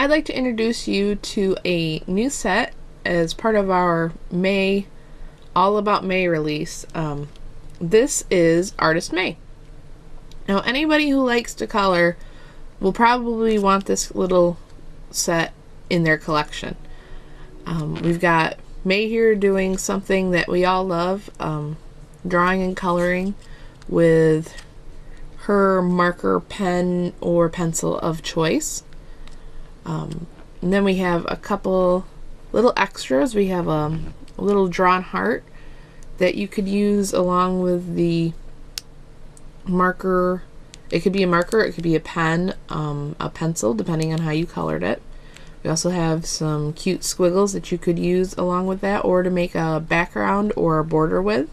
I'd like to introduce you to a new set as part of our May, All About May release. This is Artist Mae. Now, anybody who likes to color will probably want this little set in their collection. We've got May here doing something that we all love, drawing and coloring with her marker pen or pencil of choice. And then we have a couple little extras. We have a little drawn heart that you could use along with the marker. It could be a marker, it could be a pen, a pencil, depending on how you colored it. We also have some cute squiggles that you could use along with that, or to make a background or a border with.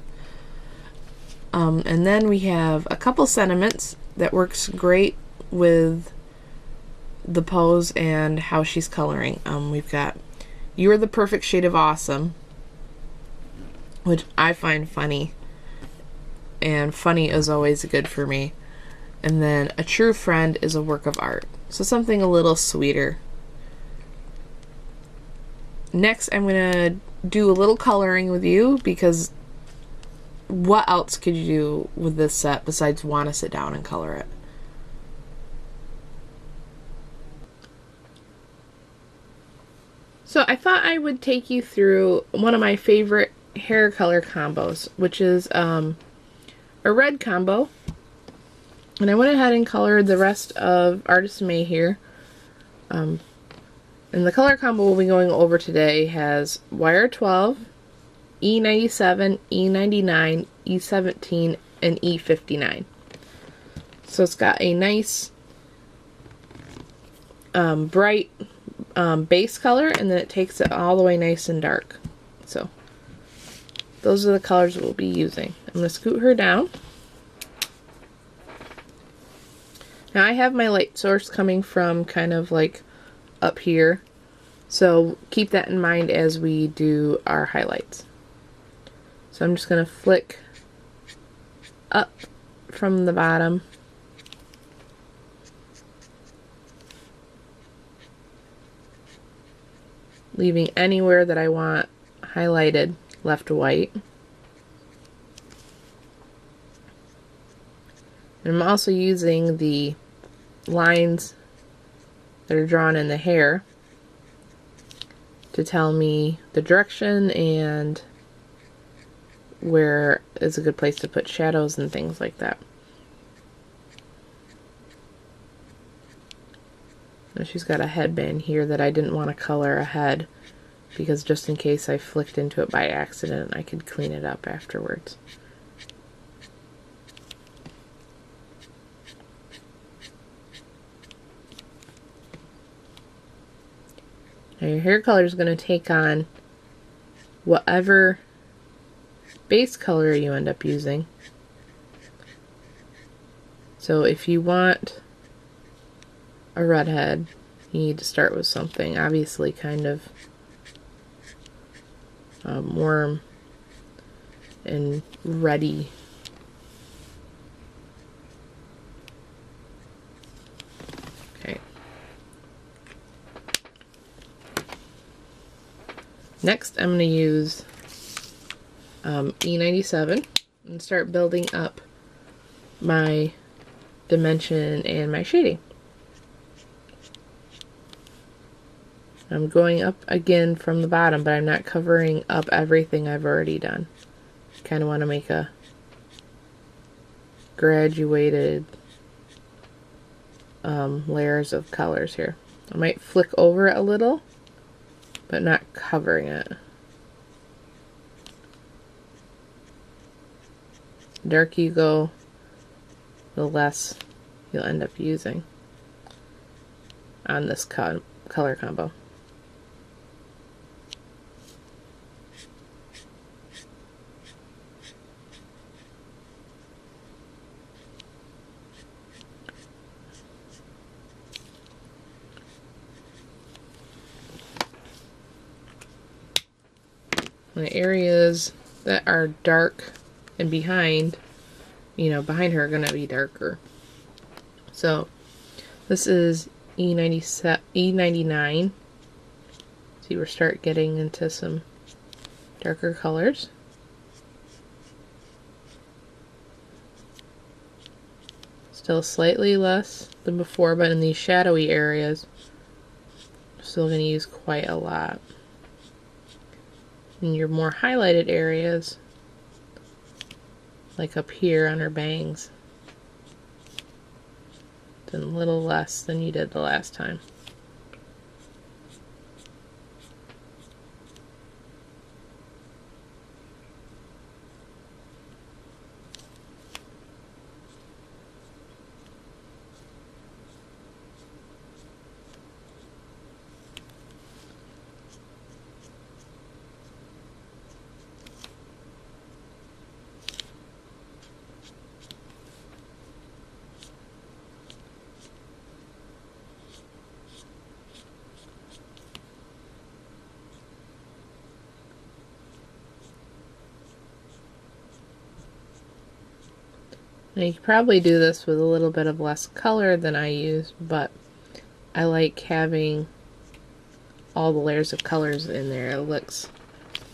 And then we have a couple sentiments that works great with the pose and how she's coloring. We've got "You are the perfect shade of awesome," which I find funny, and funny is always good for me. And then "A true friend is a work of art." So something a little sweeter. Next, I'm going to do a little coloring with you, because what else could you do with this set besides want to sit down and color it? So I thought I would take you through one of my favorite hair color combos, which is a red combo. And I went ahead and colored the rest of Artist Mae here. And the color combo we'll be going over today has wire 12, E97, E99, E17, and E59. So it's got a nice bright base color, and then it takes it all the way nice and dark. So those are the colors we'll be using. I'm going to scoot her down. Now I have my light source coming from kind of like up here, so keep that in mind as we do our highlights. So I'm just going to flick up from the bottom, leaving anywhere that I want highlighted left white. And I'm also using the lines that are drawn in the hair to tell me the direction and where is a good place to put shadows and things like that. Now she's got a headband here that I didn't want to color ahead, because just in case I flicked into it by accident, I could clean it up afterwards. Now your hair color is going to take on whatever base color you end up using. So if you want a redhead, you need to start with something obviously kind of warm and ready. Okay. Next, I'm going to use E97 and start building up my dimension and my shading. I'm going up again from the bottom, but I'm not covering up everything I've already done. Kind of want to make a graduated layers of colors here. I might flick over it a little, but not covering it. The darker you go, the less you'll end up using on this color combo. The areas that are dark and behind, behind her are going to be darker. So this is E99. See, we're start getting into some darker colors. Still slightly less than before, but in these shadowy areas, I'm still going to use quite a lot. In your more highlighted areas, like up here on her bangs, then a little less than you did the last time. Now you could probably do this with a little bit of less color than I use, but I like having all the layers of colors in there. It looks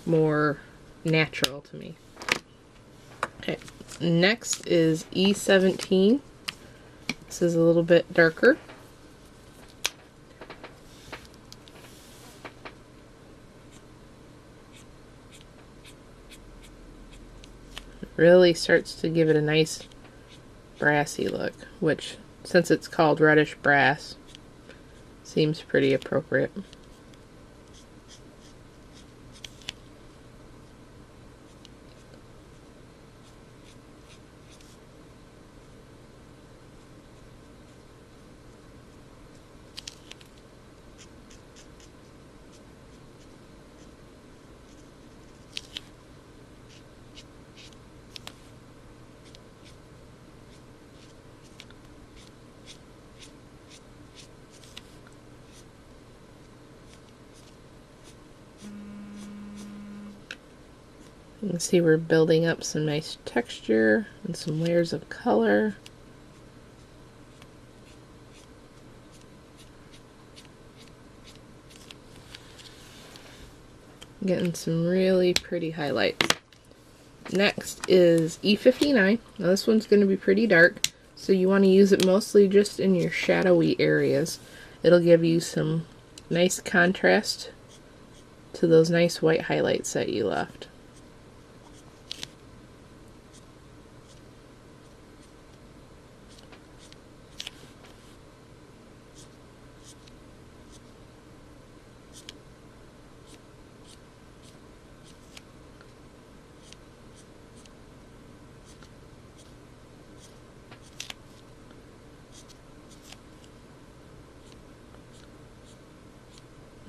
more natural to me. Okay, next is E17. This is a little bit darker. It really starts to give it a nice brassy look, which, since it's called reddish brass, seems pretty appropriate. You can see we're building up some nice texture and some layers of color. Getting some really pretty highlights. Next is E59. Now this one's going to be pretty dark, so you want to use it mostly just in your shadowy areas. It'll give you some nice contrast to those nice white highlights that you left.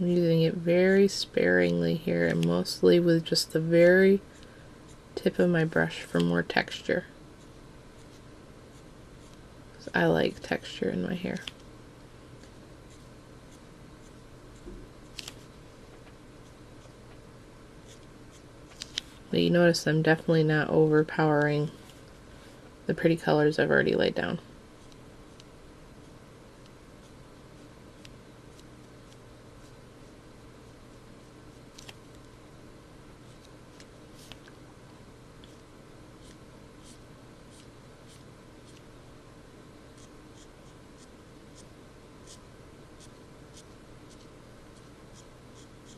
I'm using it very sparingly here and mostly with just the very tip of my brush for more texture. I like texture in my hair. But you notice I'm definitely not overpowering the pretty colors I've already laid down.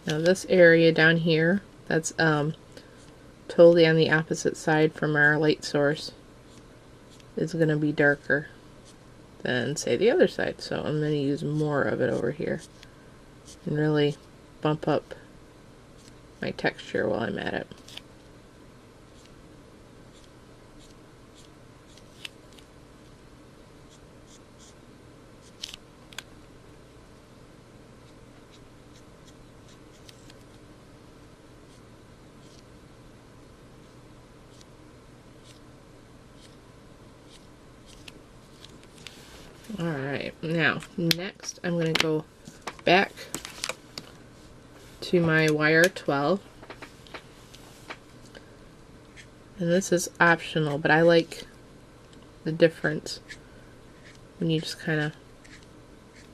Now this area down here, that's totally on the opposite side from our light source, is going to be darker than, say, the other side. So I'm going to use more of it over here and really bump up my texture while I'm at it. Alright, now next I'm going to go back to my wire 12, and this is optional, but I like the difference when you just kind of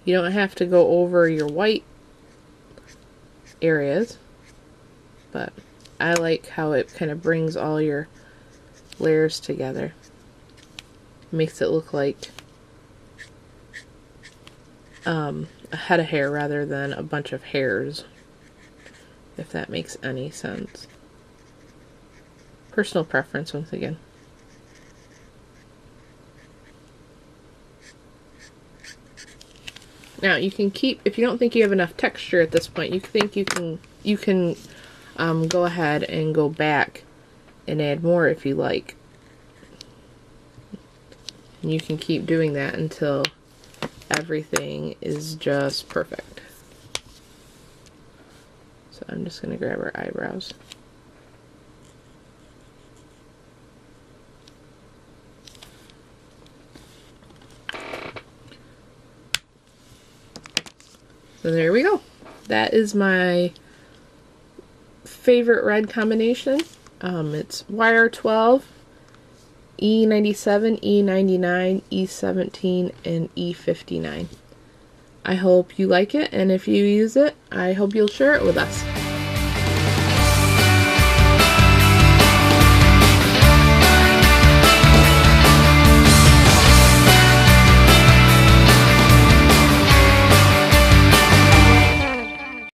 You don't have to go over your white areas, but I like how it kind of brings all your layers together. Makes it look like a head of hair rather than a bunch of hairs, if that makes any sense. Personal preference once again. Now you can keep, if you don't think you have enough texture at this point, you can go ahead and go back and add more if you like. And you can keep doing that until everything is just perfect. So I'm just going to grab our eyebrows. So there we go. That is my favorite red combination. It's YR12, E97, E99, E17, and E59. I hope you like it, and if you use it, I hope you'll share it with us.